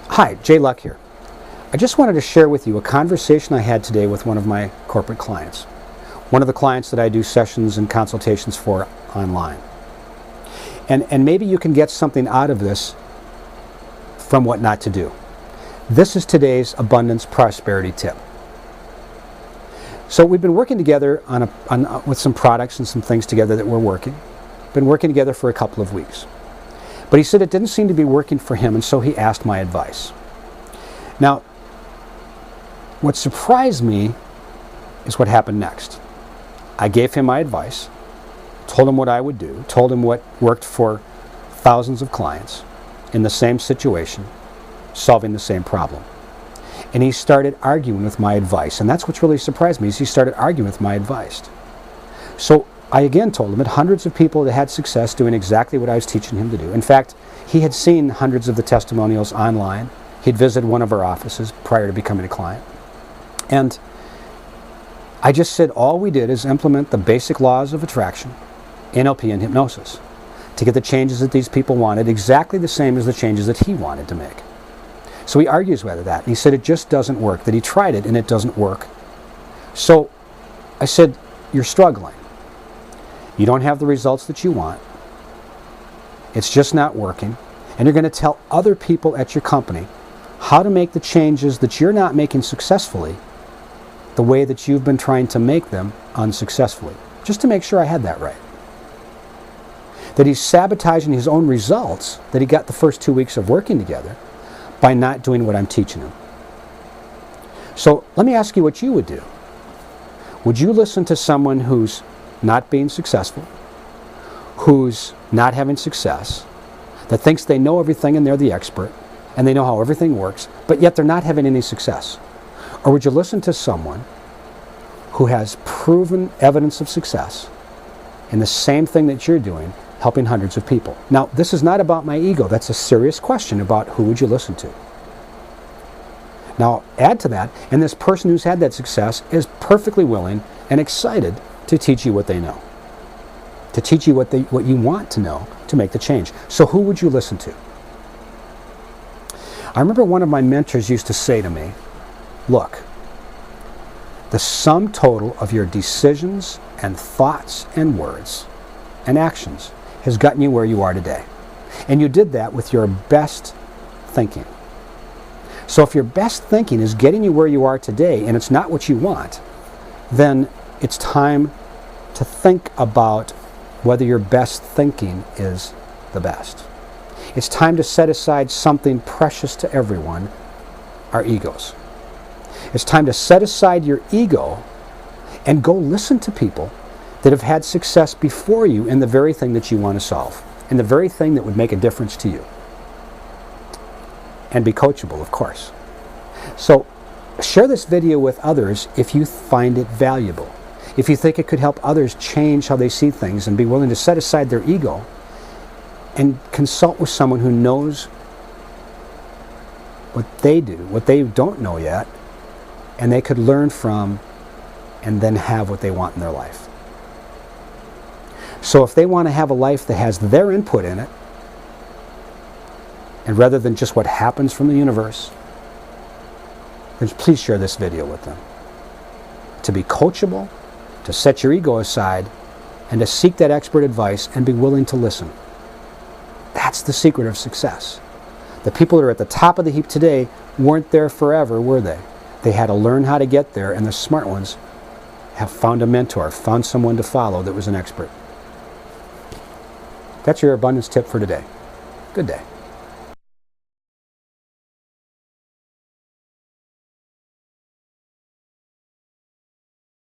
Hi, Jay Luck here. I just wanted to share with you a conversation I had today with one of my corporate clients. One of the clients that I do sessions and consultations for online. And maybe you can get something out of this from what not to do. This is today's abundance prosperity tip. So we've been working together with some products and some things together that we're working. Been working together for a couple of weeks. But he said it didn't seem to be working for him, and so he asked my advice. Now, what surprised me is what happened next. I gave him my advice, told him what I would do, told him what worked for thousands of clients in the same situation, solving the same problem. And he started arguing with my advice, and that's what's really surprised me, is he started arguing with my advice. So I again told him that hundreds of people that had success doing exactly what I was teaching him to do. In fact, he had seen hundreds of the testimonials online. He'd visited one of our offices prior to becoming a client. And I just said all we did is implement the basic laws of attraction, NLP, and hypnosis to get the changes that these people wanted exactly the same as the changes that he wanted to make. So he argues with that. And he said it just doesn't work, that he tried it and it doesn't work. So I said, you're struggling. You don't have the results that you want. It's just not working. And you're going to tell other people at your company how to make the changes that you're not making successfully the way that you've been trying to make them unsuccessfully. Just to make sure I had that right. That he's sabotaging his own results that he got the first 2 weeks of working together by not doing what I'm teaching him. So let me ask you what you would do. Would you listen to someone who's not being successful, who's not having success, that thinks they know everything and they're the expert, and they know how everything works, but yet they're not having any success? Or would you listen to someone who has proven evidence of success in the same thing that you're doing, helping hundreds of people? Now, this is not about my ego. That's a serious question about who would you listen to. Now, add to that, and this person who's had that success is perfectly willing and excited to teach you what they know, to teach you what you want to know to make the change. So who would you listen to? I remember one of my mentors used to say to me, look, the sum total of your decisions and thoughts and words and actions has gotten you where you are today. And you did that with your best thinking. So if your best thinking is getting you where you are today and it's not what you want, then it's time to think about whether your best thinking is the best. It's time to set aside something precious to everyone, our egos. It's time to set aside your ego and go listen to people that have had success before you in the very thing that you want to solve, in the very thing that would make a difference to you. And be coachable, of course. So share this video with others if you find it valuable. If you think it could help others change how they see things and be willing to set aside their ego and consult with someone who knows what they do, what they don't know yet, and they could learn from and then have what they want in their life. So if they want to have a life that has their input in it, and rather than just what happens from the universe, then please share this video with them. To be coachable, to set your ego aside, and to seek that expert advice and be willing to listen. That's the secret of success. The people that are at the top of the heap today weren't there forever, were they? They had to learn how to get there, and the smart ones have found a mentor, found someone to follow that was an expert. That's your abundance tip for today. Good day.